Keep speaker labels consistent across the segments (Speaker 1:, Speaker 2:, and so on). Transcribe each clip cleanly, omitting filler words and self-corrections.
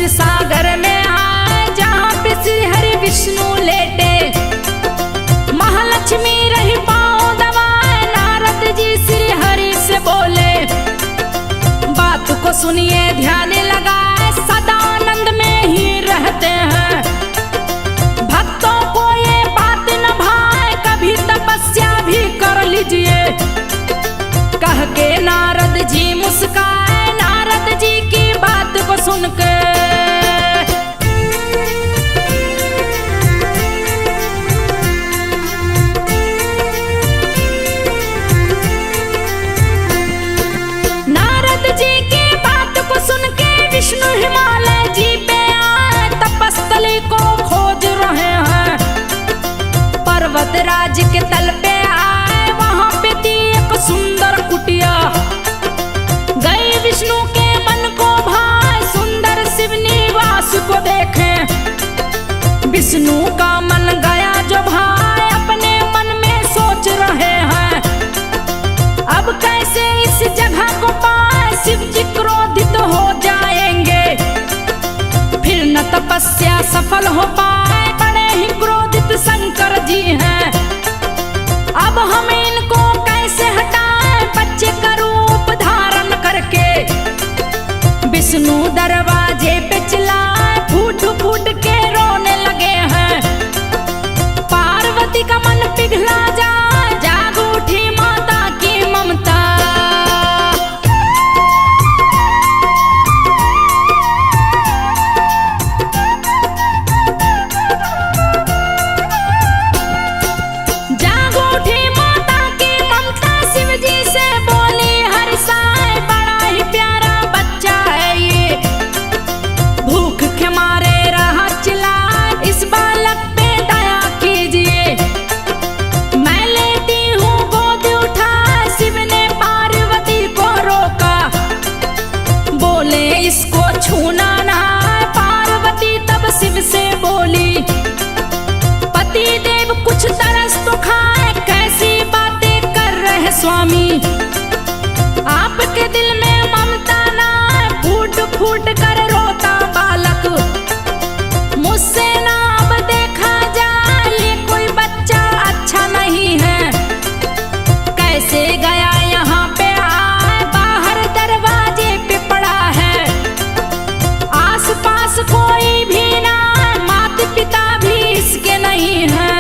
Speaker 1: क्षीर सागर में आए जहाँ पे श्री हरि विष्णु लेटे। महालक्ष्मी रही पाँव दबाए, नारद जी श्री हरि से बोले, बात को सुनिए ध्यान लगाए, सदा आनंद में ही रहते हैं। भक्तों को ये बात न भाए, कभी तपस्या भी कर लीजिए। कह के नारद जी मुस्काए, नारद जी की बात को सुनकर। नारद जी की बात को सुन के विष्णु हिमालय जी पे आए, तपस्थली को खोज रहे हैं। पर्वत राज के तल पे आए, वहां पे थी एक सुंदर कुटिया। गए विष्णु के मन को भाए, सुंदर शिव निवास को देखे। विष्णु का मन गया जो भाई, अपने मन में सोच रहे हैं, अब कैसे इस जगह को पाए, शिव जी क्रोधित हो जाएंगे, फिर न तपस्या सफल हो पाए। बड़े ही क्रोधित शंकर जी हैं, अब हम इनको कैसे हटाएं, बच्चे का रूप धारण करके। विष्णु दरवाजे पे चिल्लाए, फूट फूट के रोने लगे हैं। पार्वती का मन पिघला जाए, जाग उठी माता की ममता। जाग उठी माता की ममता, शिव जी से बोली हर साए, बड़ा ही प्यारा बच्चा है ये, भूख के मारे रहा चिल्लाए, इस बालक पे दया कीजिए। मैं लेती हूँ गोद उठा, शिव ने पार्वती को रोका, बोले इसको छूना ना। पार्वती तब शिव से बोली, पति देव कुछ तरस तो खाए, कैसी बातें कर रहे स्वामी, आपके दिल में ममता ना। फूट फूट कर रोता बालक, मुझसे ना अब देखा जाए, ये कोई बच्चा अच्छा नहीं है। कैसे गया यहाँ पे आए, बाहर दरवाजे पे पड़ा है, आस पास कोई भी ना, माता पिता भी इसके नहीं है।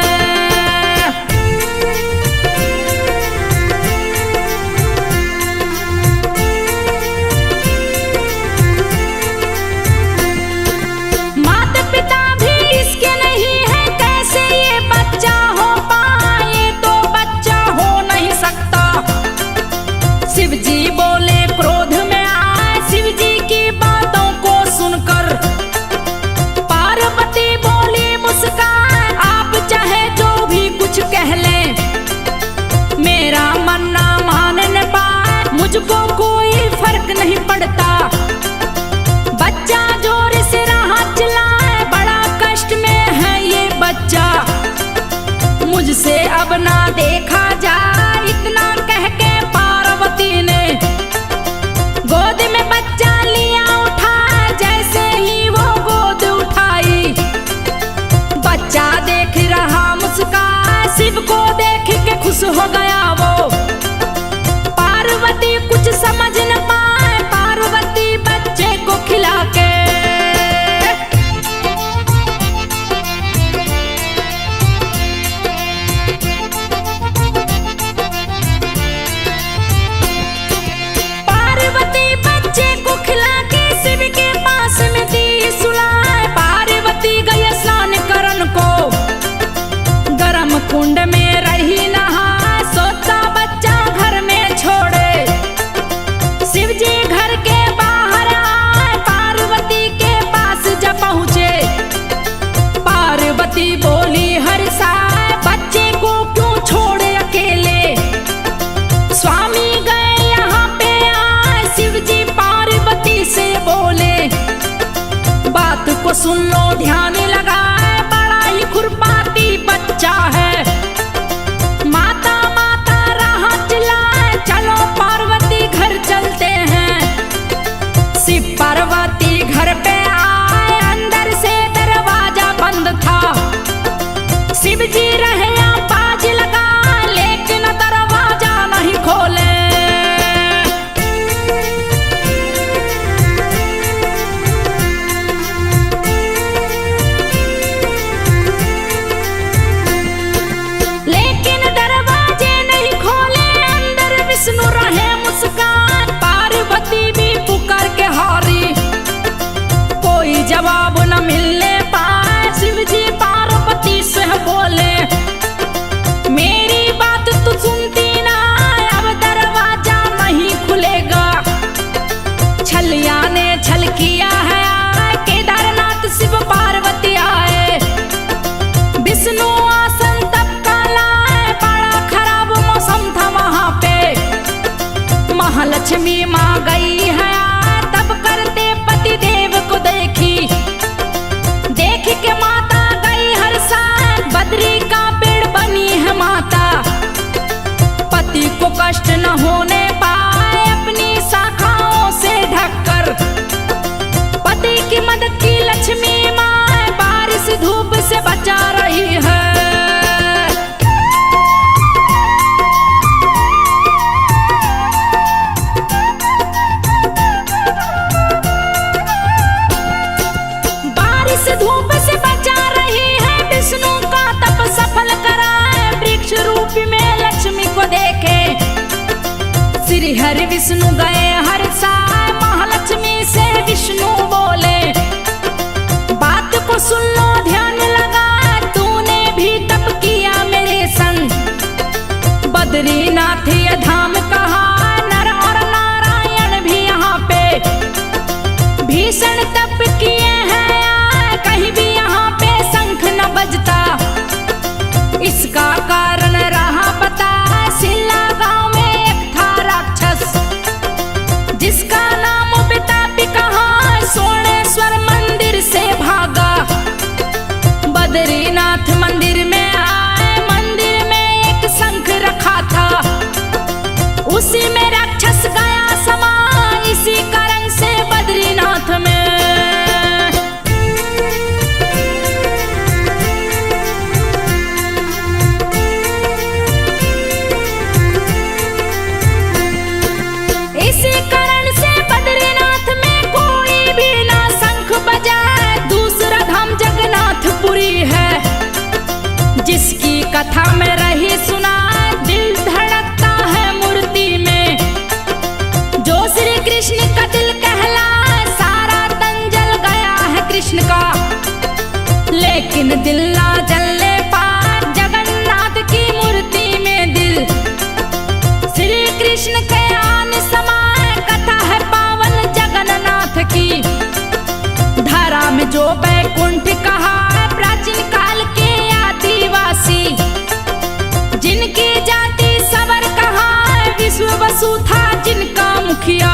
Speaker 1: माता पिता भी इसके नहीं है, कैसे ये बच्चा हो पाए, तो बच्चा हो नहीं सकता। शिव जी बोले क्रोध में आए, शिव जी की बातों को सुनकर। पार्वती बोली मुस्काए, आप चाहे जो भी कुछ कह लें, मेरा मन ना मान न पाए, मुझको कोई फर्क नहीं पड़ता। बच्चा जोर से रहा चिल्लाए, बड़ा कष्ट में है ये बच्चा, मुझसे अब ना देखा जाए। इतना कह के पार्वती ने गोद में बच्चा लिया उठा, जैसे ही वो गोद उठाई, बच्चा देख रहा मुस्काए, शिव को देख के खुश हो गया वो। पार्वती कुछ समझ न पाए, पार्वती बच्चे को खिला के। पार्वती बच्चे को खिला के शिव के पास में दी सुलाए। पार्वती गई स्नान करन को, गरम कुंड में रही नहा, सोता बच्चा घर में छोड़े। शिव जी घर के बाहर आए, पार्वती के पास जब पहुँचे, पार्वती बोली हर साए, बच्चे को क्यों छोड़े अकेले। स्वामी गए यहाँ पे आए, शिव जी पार्वती से बोले, बात को सुन लो ध्यान लगाए, बड़ा ही खुरपाती बच्चा है। माता माता राह चिल्लाए, चलो पार्वती घर चलते हैं। शिव पार्वती घर पे आए, माँ गई है तब करते पति देव को देखी, देख के माता गई हर साल, बद्री का पेड़ बनी है माता। पति को कष्ट न होने पाए अपनी शाखाओं से ढककर, पति की मदद की लक्ष्मी माँ बारिश धूप से बचा रही है। बारिश धूप से बचा रही है, विष्णु का तप सफल कराए, वृक्ष रूप में लक्ष्मी को देखे। श्री हरि विष्णु गए हर साल, महालक्ष्मी से विष्णु बोले, बात को सुन लो ध्यान लगा, तूने भी तप किया मेरे संग। बद्रीनाथ ये धाम कहा, नर और नारायण भी यहाँ पे भीषण तप किए हैं, कहीं भी यहाँ पे शंख न बजता। इसका कारण रहा पता, सिल्ला गांव में एक था राक्षस, जिसका नाम पितापी कहा, सोनेश्वर मंदिर से भागा। बद्रीनाथ मंदिर में आए, मंदिर में एक शंख रखा था, उसी में राक्षस गया समा, इसी कारण से बद्रीनाथ में जिसकी कथा में रही सुना, दिल धड़कता है मूर्ति में। जो श्री कृष्ण का दिल कहला, सारा तन जल गया है कृष्ण का, लेकिन दिल ना जलने पार जगन्नाथ की मूर्ति में दिल। श्री कृष्ण के आने समान कथा है पावन जगन्नाथ की। धरा में जो बैकुंठ कहा, प्राचीन काल के आदिवासी, जिनकी जाति सवर कहा, विश्व वसु था जिनका मुखिया।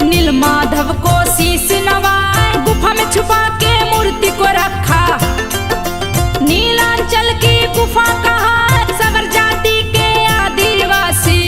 Speaker 1: नीलमाधव को शीश नवाए, गुफा में छुपा के मूर्ति को रखा। नीलांचल की गुफा कहा, सवर जाति के आदिवासी।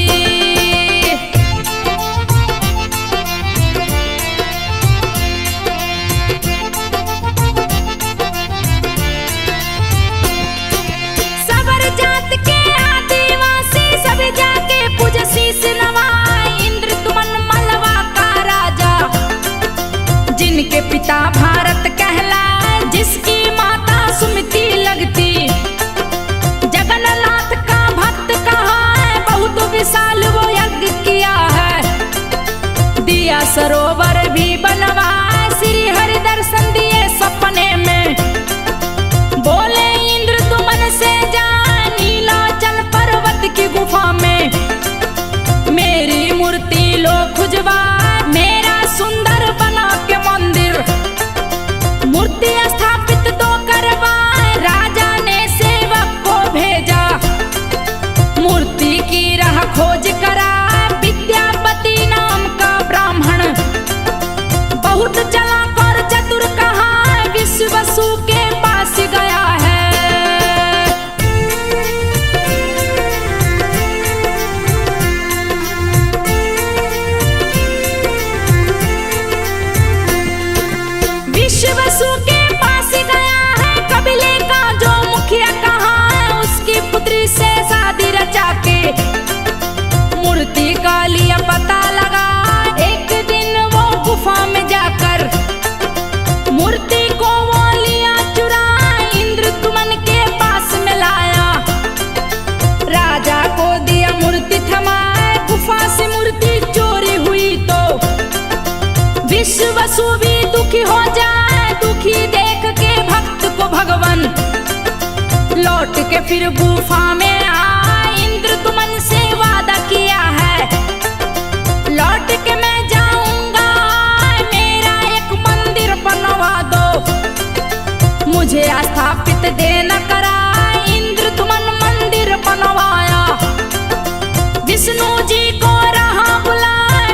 Speaker 1: जिनके पिता भारत कहलाए, जिसकी माता सुमति लगती। जगन्नाथ का भक्त कहा है, बहुत विशाल वो यज्ञ किया है। दिया सरोवर भी बनवाए, श्री हरि दर्शन दिए सपने में। बोले इंद्र तू मन से जा, नीलाचल पर्वत की गुफा में। मेरी मूर्ति लो खुजवा, मेरा सुंदर बना के मंदिर। मूर्ति स्थापित तो करवाए, राजा ने सेवक को भेजा। मूर्ति की राह खोज करा, विद्यापति नाम का ब्राह्मण। बहुत चालाक और चतुर कहा, विश्व वसु के पास गया है। वसु के पास गया है, कबीले का जो मुखिया कहा है, उसकी पुत्री से शादी रचा के। मूर्ति का लिया पता लगा, एक दिन वो गुफा में जाकर। मूर्ति को वो लिया चुरा, इंद्र तुमन के पास में लाया। राजा को दिया मूर्ति थमाए, गुफा से मूर्ति चोरी हुई तो विश्व वसु भी दुखी हो जाए। दुखी देख के भक्त को भगवान लौट के फिर गुफा में आ, इंद्र तुमन से वादा किया है। लौट के मैं जाऊंगा, मेरा एक मंदिर बनवा दो। मुझे स्थापित देना करा, इंद्र तुमन मंदिर बनवाया। विष्णु जी को रहा बुलाए,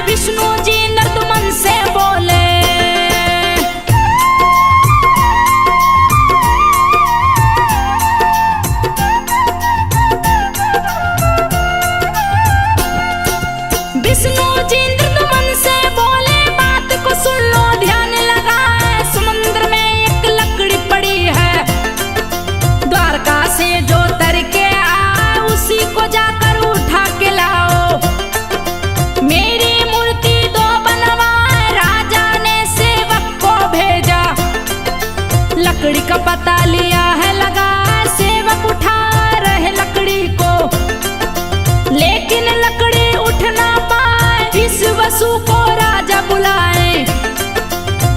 Speaker 1: बसु को राजा बुलाए।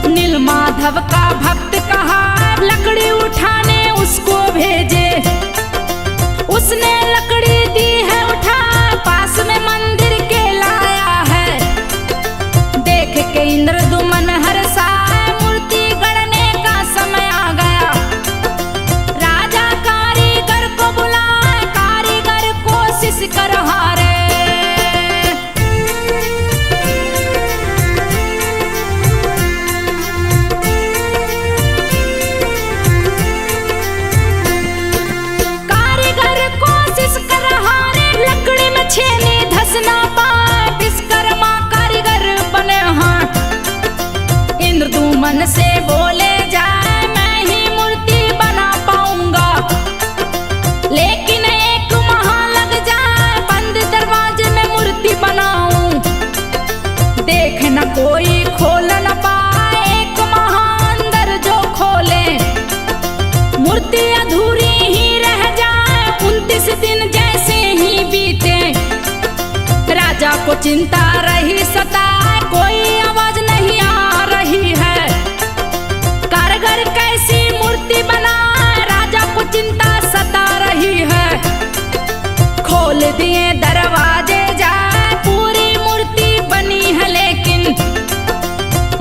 Speaker 1: नीलमाधव का भक्त कहा लकड़ी उठाने उसको भेजे। उसने लकड़ी दी है उठा, पास में मंदिर के लाया है। देख के इंद्रदुमन हर्षाए, मूर्ति गढ़ने का समय आ गया। राजा कारीगर को बुलाए, कारीगर कोशिश कर हारे। कारीगर कोशिश कर हारे, लकड़ी में छेनी धस ना पाए। विश्वकर्मा कारीगर बने हैं। इंद्रदुमन से बोले जाए मैं ही मूर्ति बना पाऊंगा, लेकिन एक माह लग जाए, बंद दरवाजे में मूर्ति बनाऊं। देख न कोई खोल न पाए, एक माह अंदर जो खोले, मूर्ति अधूरी ही रह जाए। 29 दिन जैसे ही बीते, राजा को चिंता रही सताए, कोई आवाज नहीं आ रही है। कारगर कैसी मूर्ति बनाए, राजा को चिंता सता रही है। खोल दिए दरवाजे जाए, पूरी मूर्ति बनी है, लेकिन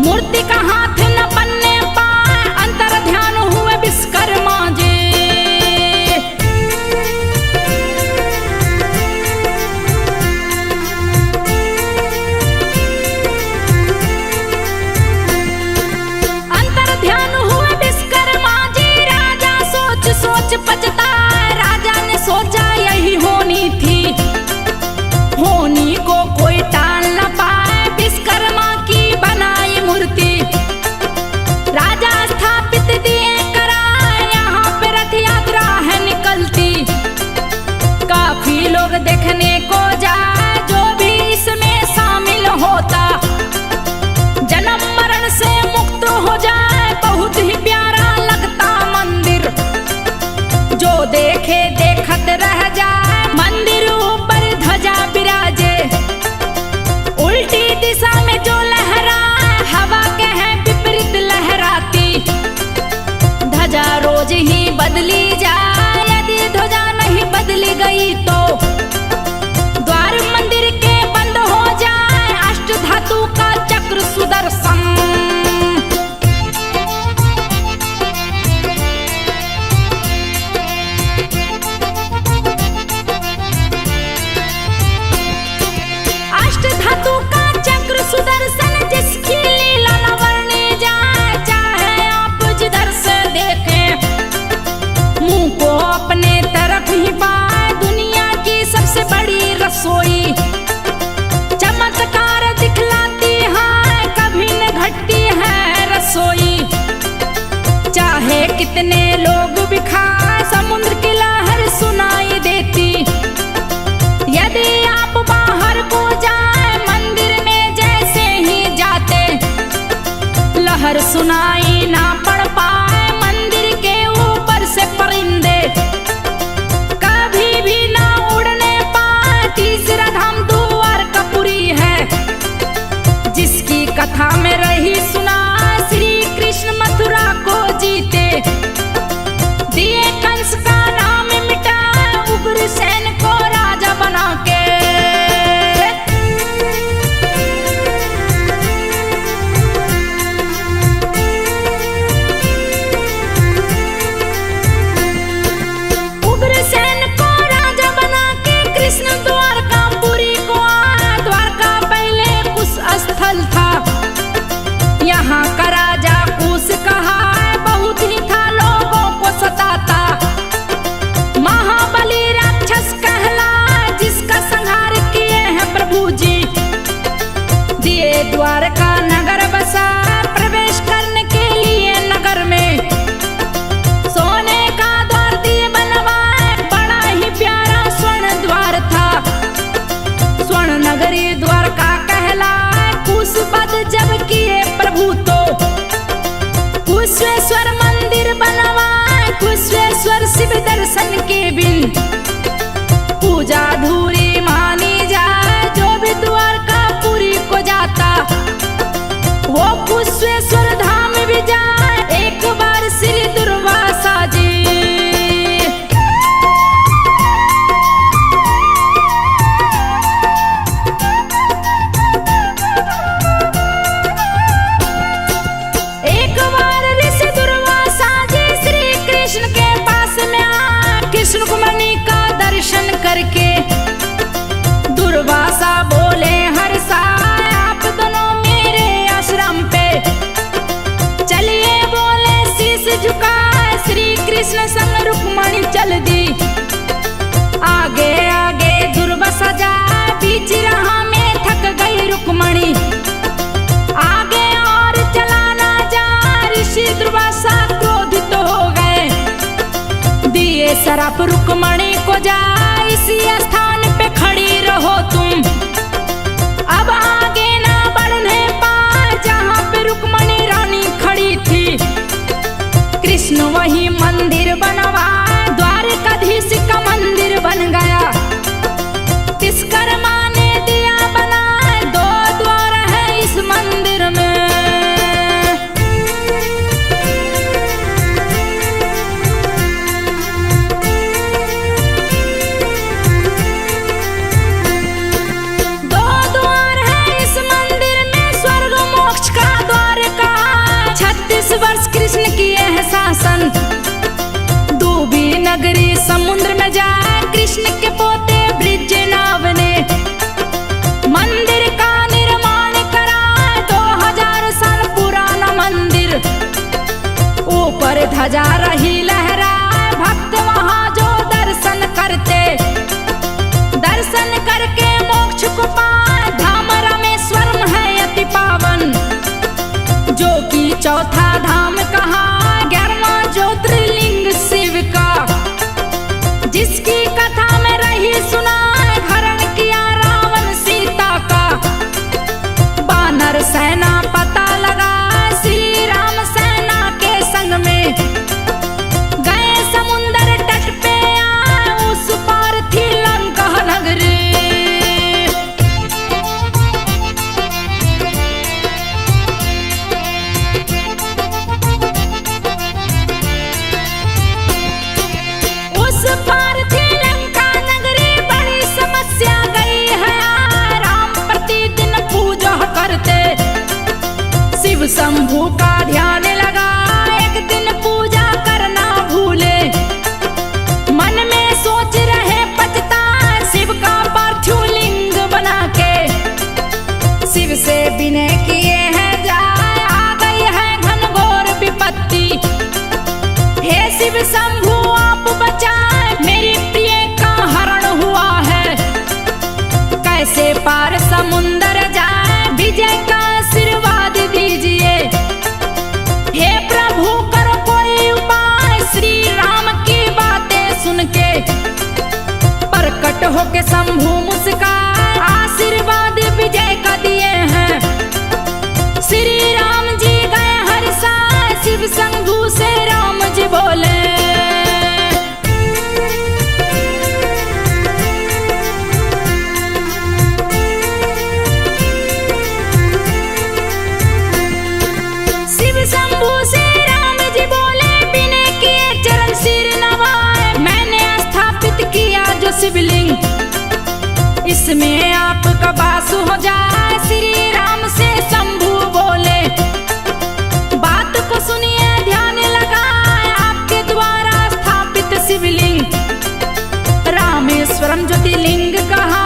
Speaker 1: मूर्ति का हाथ न बनने पाए। अंतर ध्यान हुए विश्वकर्मा जी। अंतर ध्यान हुए विश्वकर्मा जी, राजा सोच सोच पछताए। राजा ने सोचा यही होनी थी, होनी को कोई टाल न पाए। विश्वकर्मा की बनाई मूर्ति राजा स्थापित दिए कराए। यहाँ पे रथ यात्रा है निकलती, काफी लोग देखने को जाए, जो भी इसमें शामिल होता जन्म मरण से मुक्त हो जाए। बहुत ही प्यारा लगता मंदिर, जो देखे देखत रह जाए। मंदिर ऊपर ध्वजा बिराजे, उल्टी दिशा में जो लहराए, हवा के है विपरीत लहराती। ध्वजा रोज ही बदली जाए, यदि ध्वजा नहीं बदली गई तो द्वार मंदिर के बंद हो जाए। अष्ट धातु का चक्र सुदर्शन, अष्ट धातु का चक्र सुदर्शन, जिसकी लीला न वर्णी जाए। चाहे आप जिधर से देखें, मुंह को अपने तरफ ही पाए। दुनिया की सबसे बड़ी रसोई चमत्कार दिखलाती है, कभी न घटती है रसोई। चाहे कितने लोग भी खाए, समुद्र की लहर सुनाई देती। यदि आप बाहर को जाए, मंदिर में जैसे ही जाते, लहर सुनाई ना पड़ पाए। मंदिर के ऊपर से परिंदे कभी भी ना उड़ने पाए। तीसरा धाम द्वारकापुरी है, जिसकी कथा में रही सुना। श्री कृष्ण मथुरा को जीते, दिए कंस का नाम मिटा, उग्रसेन को राजा बना के। उग्रसेन को राजा बना के कृष्ण द्वारकापुरी को आए। द्वारका पहले कुश स्थल था, यहाँ का राजा कुश कहा है। बहुत ही था लोगों को सताता, महाबली राक्षस कहलाए, जिसका संहार किए हैं प्रभु जी। दिए द्वारका नगर बसा, प्रवेश करने के लिए नगर में सोने का द्वार दिए बनवाए। बड़ा ही प्यारा स्वर्ण द्वार था, स्वर्ण नगरी द्वारका कहलाए। कुश वध जब किए प्रभु तो कुशेश्वर मंदिर बनवाए। कुशेश्वर शिव दर्शन के बिन पूजा अधूरी मानी जाए। जो भी द्वारकापुरी को जाता आप रुक्मणी को जा इसी स्थान पे खड़ी रहो तुम, अब आगे ना बढ़ने पाए जहाँ पे रुक्मणी रानी खड़ी थी। कृष्ण वही मंदिर बनवा द्वारकाधीश का मंदिर बन गया। विश्वकर्मा ने दिया बनाए, 2 द्वार है इस मंदिर में। वर्ष कृष्ण किए हैं शासन, डूबी नगरी समुद्र में जाए कृष्ण के पोते बृजनाभ ने मंदिर का निर्माण करा। 2000 साल पुराना मंदिर, ऊपर ध्वजा रही लहराए, भक्त वहां जो दर्शन करते, दर्शन करके मोक्ष को पाए। धाम रामेश्वरम है अति पावन, जो कि चौथा धाम कहा 11वां ज्योतिर्लिंग शिव का, जिसकी कथा में रही सुना हरण किया रावण सीता का। बानर सेना पता लगा श्री राम सेना के संग में, गए समुंदर तट पे आए, उस पार थी लंका नगरी। पार थी लंका नगरी, बड़ी समस्या गई है, राम प्रतिदिन पूजा करते, शिव शंभू का ध्यान लगा, एक दिन पूजा करना भूले, मन में सोच रहे पछता, शिव का पार्थिव लिंग बना के, शिव से विनय किए हैं जाए, आ गई है घनघोर विपत्ति, हे शिव शंभू आप बचाए, मेरी प्रिय का हरण हुआ है, कैसे पार समुंदर जाए, विजय का आशीर्वाद दीजिए, हे प्रभु करो कोई उपाय। श्री राम की बातें सुन के प्रकट होके शंभू मुस्काए, आशीर्वाद विजय का दिए हैं। श्री राम जी गए हर्षाए, शिव शंभू से राम जी बोले, शंभू से राम जी बोले, बिने किए चरण सिर नवाए, मैंने स्थापित किया जो शिवलिंग, इसमें आपका वास हो जाए। श्री राम से शंभू बोले, बात को सुनिए ध्यान लगाए, आपके द्वारा स्थापित शिवलिंग रामेश्वरम ज्योतिर्लिंग कहा,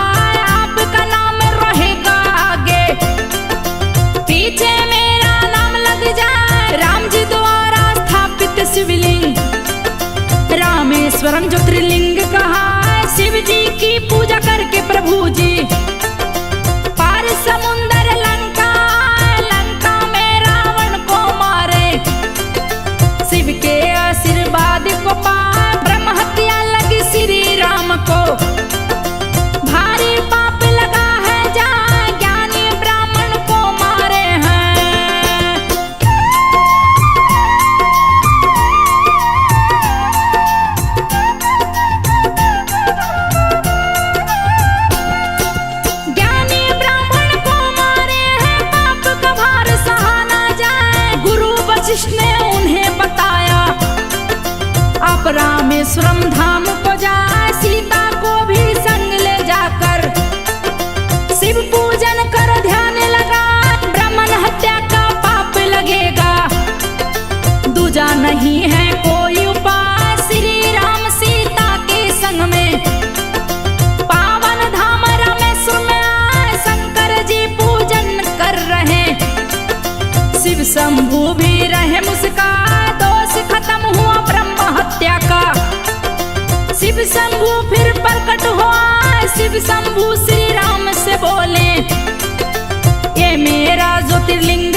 Speaker 1: आपका नाम रहेगा आगे, पीछे मेरा नाम लग जाए, राम जी द्वारा स्थापित शिवलिंग रामेश्वरम ज्योतिर्लिंग कहा। शिव जी की पूजा करके प्रभु जी पार समुंदर लंका, लंका में रावण को मारे, शिव के आशीर्वाद को पाए, ब्रह्म हत्या लगी श्री राम को, भारी पाप लगा है जहाँ ज्ञानी ब्राह्मण को मारे हैं। ज्ञानी ब्राह्मण को मारे हैं, पाप का भार सहा ना जाए, गुरु वशिष्ठ ने उन्हें बताया, आप रामेश्वरम धाम को जाए, सीता को भी संग ले जाकर, शिव पूजन करो ध्यान लगा, ब्राह्मण हत्या का पाप लगेगा, दूजा नहीं है कोई उपाय। श्री राम सीता के संग में पावन धाम रामेश्वर में आए, शंकर जी पूजन कर रहे, शिव शंभू भी रहे मुस्कान, दोष खत्म हुआ ब्रह्म हत्या का, शिव शंभू फिर प्रकट हुआ, शिव शंभू श्री राम से बोले, ये मेरा ज्योतिर्लिंग